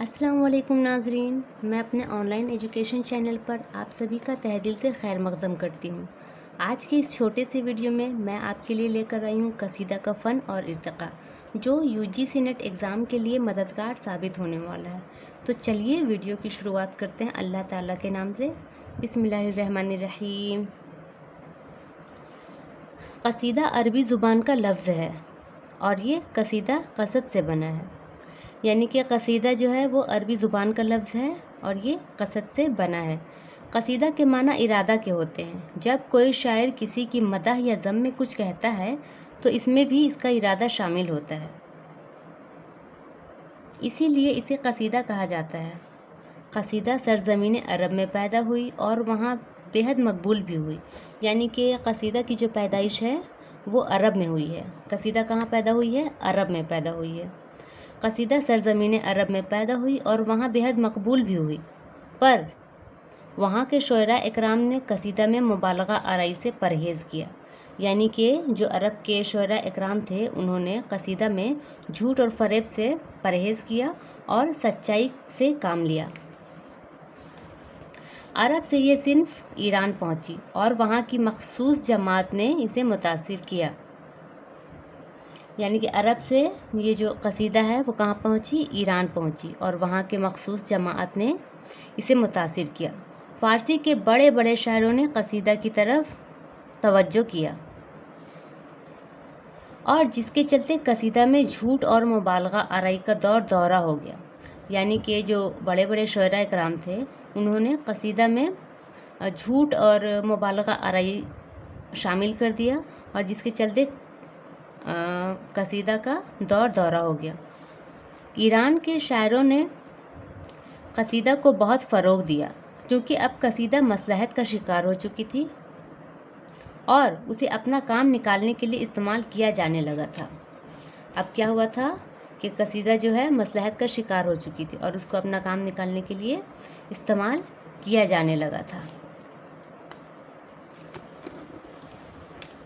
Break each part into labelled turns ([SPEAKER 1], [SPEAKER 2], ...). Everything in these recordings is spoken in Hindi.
[SPEAKER 1] अस्सलाम वालेकुम नाजरीन, मैं अपने ऑनलाइन एजुकेशन चैनल पर आप सभी का तहे दिल से खैर मकदम करती हूँ। आज की इस छोटे से वीडियो में मैं आपके लिए लेकर आई हूँ कसीदा का फ़न और इर्तिक़ा, जो यूजीसी नेट एग्ज़ाम के लिए मददगार साबित होने वाला है। तो चलिए वीडियो की शुरुआत करते हैं अल्लाह ताला के नाम से। बिस्मिल्लाहिर्रहमानिर्रहीम। कसीदा अरबी ज़ुबान का लफ्ज़ है और ये कसीदा कसद से बना है, यानी कि कसीदा जो है वो अरबी ज़ुबान का लफ्ज़ है और ये कसद से बना है। कसीदा के माना इरादा के होते हैं। जब कोई शायर किसी की मदह या ज़म में कुछ कहता है तो इसमें भी इसका इरादा शामिल होता है, इसीलिए इसे कसीदा कहा जाता है। कसीदा सरज़मीन अरब में पैदा हुई और वहाँ बेहद मकबूल भी हुई, यानी कि कसीदा की जो पैदाइश है वो अरब में हुई है। कसीदा कहाँ पैदा हुई है? अरब में पैदा हुई है। कसीदा सरज़मीन अरब में पैदा हुई और वहाँ बेहद मकबूल भी हुई, पर वहाँ के शुअरा इकराम ने कसीदा में मुबालगा आराई से परहेज़ किया, यानी कि जो अरब के शुअरा इकराम थे उन्होंने कसीदा में झूठ और फ़रेब से परहेज़ किया और सच्चाई से काम लिया। अरब से ये सिन्फ ईरान पहुँची और वहाँ की मखसूस जमात ने इसे मुतासिर किया, यानी कि अरब से ये जो कसीदा है वो कहाँ पहुँची? ईरान पहुँची और वहाँ के मखसूस जमात ने इसे मुतासिर किया। फ़ारसी के बड़े बड़े शायरों ने कसीदा की तरफ तवज्जो किया और जिसके चलते कसीदा में झूठ और मुबालगा आराई का दौरा हो गया, यानी कि जो बड़े बड़े शुअरा इकराम थे उन्होंने कसीदा में झूठ और मुबालगा आराई शामिल कर दिया और जिसके चलते कसीदा का दौरा हो गया। ईरान के शायरों ने कसीदा को बहुत फ़रोग़ दिया, क्योंकि अब कसीदा मसलहत का शिकार हो चुकी थी और उसे अपना काम निकालने के लिए इस्तेमाल किया जाने लगा था। अब क्या हुआ था कि कसीदा जो है मसलहत का शिकार हो चुकी थी और उसको अपना काम निकालने के लिए इस्तेमाल किया जाने लगा था।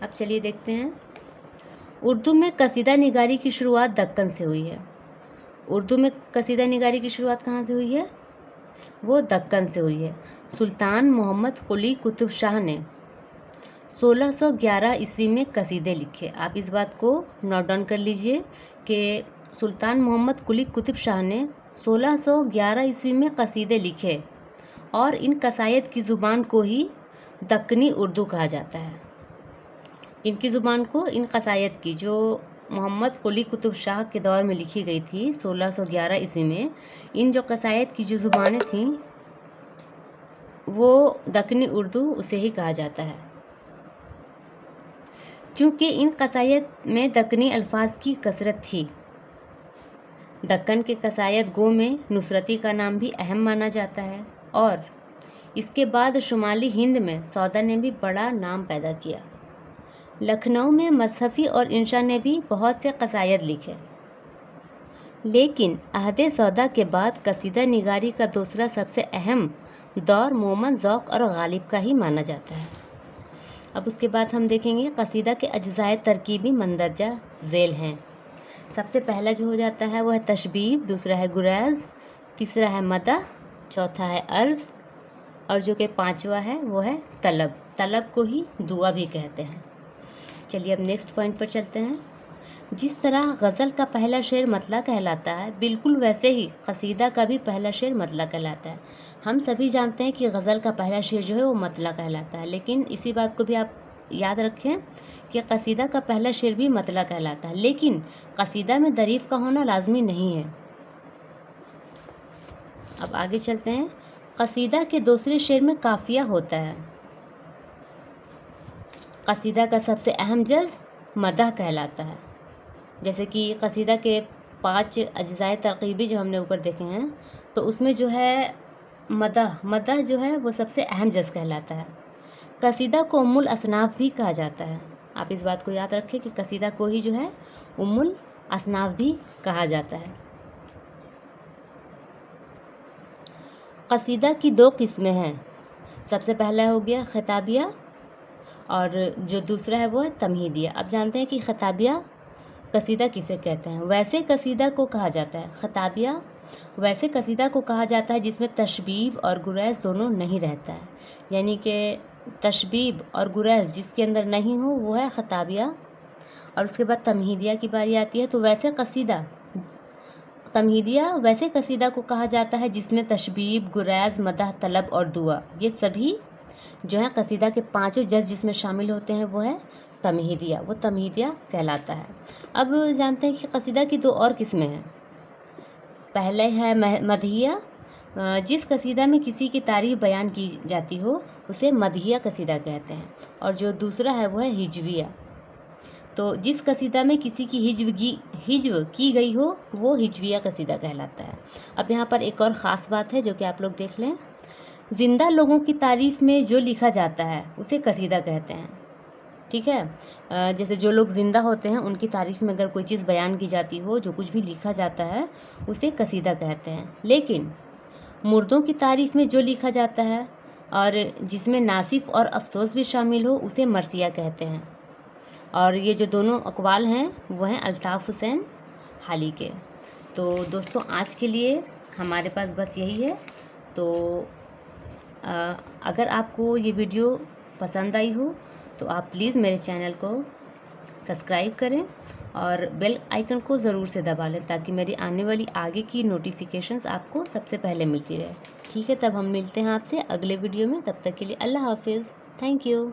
[SPEAKER 1] अब चलिए देखते हैं। उर्दू में कसीदा निगारी की शुरुआत दक्कन से हुई है। उर्दू में कसीदा निगारी की शुरुआत कहाँ से हुई है? वो दक्कन से हुई है। सुल्तान मोहम्मद कुली कुतुब शाह ने 1611 ईस्वी में कसीदे लिखे। आप इस बात को नोट डाउन कर लीजिए कि सुल्तान मोहम्मद कुली कुतुब शाह ने 1611 ईस्वी में कसीदे लिखे और इन कसायद की ज़ुबान को ही दक्कनी उर्दू कहा जाता है। इनकी ज़ुबान को, इन कसायद की जो मोहम्मद कुली कुतुब शाह के दौर में लिखी गई थी 1611 ईस्वी में, इन जो कसायद की जो ज़ुबानें थीं वो दक्कनी उर्दू उसे ही कहा जाता है, क्योंकि इन कसायद में दक्कनी अल्फाज की कसरत थी। दक्कन के कसायद गो में नुसरती का नाम भी अहम माना जाता है और इसके बाद शुमाली हिंद में सौदा ने भी बड़ा नाम पैदा किया। लखनऊ में मसहफ़ी और इंशा ने भी बहुत से कसायद लिखे, लेकिन अहद सौदा के बाद कसीदा निगारी का दूसरा सबसे अहम दौर मोमन ज़ौक़ और गालिब का ही माना जाता है। अब उसके बाद हम देखेंगे कसीदा के अज्ज़ाए तरकीबी मंदरजा झेल हैं। सबसे पहला जो हो जाता है वो है तशबीह, दूसरा है गुरैज़, तीसरा है मदह, चौथा है अर्ज़ और जो कि पाँचवा है वो है तलब। तलब को ही दुआ भी कहते हैं। चलिए अब नेक्स्ट पॉइंट पर चलते हैं। जिस तरह गज़ल का पहला शेर मतला कहलाता है, बिल्कुल वैसे ही कसीदा का भी पहला शेर मतला कहलाता है। हम सभी जानते हैं कि गज़ल का पहला शेर जो है वो मतला कहलाता है, लेकिन इसी बात को भी आप याद रखें कि कसीदा का पहला शेर भी मतला कहलाता है, लेकिन कसीदा में दरीफ़ का होना लाजमी नहीं है। अब आगे चलते हैं। कसीदा के दूसरे शेर में काफ़िया होता है। कसीदा का सबसे अहम जज़ मदह कहलाता है। जैसे कि कसीदा के 5 अज्ज़ाए तरकीबी जो हमने ऊपर देखे हैं, तो उसमें जो है मदह जो है वो सबसे अहम जज़ कहलाता है। कसीदा को उम्मुल असनाफ़ भी कहा जाता है। आप इस बात को याद रखें कि कसीदा को ही जो है उम्मुल असनाफ़ भी कहा जाता है। कसीदा की 2 किस्में हैं। सबसे पहला हो गया खिताबिया और जो दूसरा है वो है तमहीदिया। अब जानते हैं कि खिताबिया कसीदा किसे कहते हैं। वैसे कसीदा को कहा जाता है खिताबिया वैसे कसीदा को कहा जाता है जिसमें तशबीब और गुरैज़ दोनों नहीं रहता है, यानी कि तशबीब और गुरैज़ जिसके अंदर नहीं हो वो है खताबिया। और उसके बाद तमहीदिया की बारी आती है। तो वैसे कसीदा को कहा जाता है जिसमें तशबीब, गुरैज़, मदह, तलब और दुआ, ये सभी जो है कसीदा के पांचों जज जिसमें शामिल होते हैं वो है तमहीदिया, वो तमहीदिया कहलाता है। अब जानते हैं कि कसीदा की दो और किस्में हैं। पहले है मदहिया, जिस कसीदा में किसी की तारीफ बयान की जाती हो उसे मदहिया कसीदा कहते हैं। और जो दूसरा है वो है हिजविया, तो जिस कसीदा में किसी की हिजव की गई हो वो हिजविया कसीदा कहलाता है। अब यहाँ पर एक और ख़ास बात है जो कि आप लोग देख लें। ज़िंदा लोगों की तारीफ़ में जो लिखा जाता है उसे कसीदा कहते हैं, ठीक है। जैसे जो लोग ज़िंदा होते हैं उनकी तारीफ़ में अगर कोई चीज़ बयान की जाती हो, जो कुछ भी लिखा जाता है उसे कसीदा कहते हैं। लेकिन मुर्दों की तारीफ़ में जो लिखा जाता है और जिसमें नासिफ और अफसोस भी शामिल हो उसे मरसिया कहते हैं। और ये जो दोनों अक़वाल हैं वो हैं अल्ताफ़ हुसैन हाली के। तो दोस्तों आज के लिए हमारे पास बस यही है। तो अगर आपको ये वीडियो पसंद आई हो तो आप प्लीज़ मेरे चैनल को सब्सक्राइब करें और बेल आइकन को ज़रूर से दबा लें ताकि मेरी आने वाली आगे की नोटिफिकेशंस आपको सबसे पहले मिलती रहे। ठीक है, तब हम मिलते हैं आपसे अगले वीडियो में। तब तक के लिए अल्लाह हाफिज़। Thank you.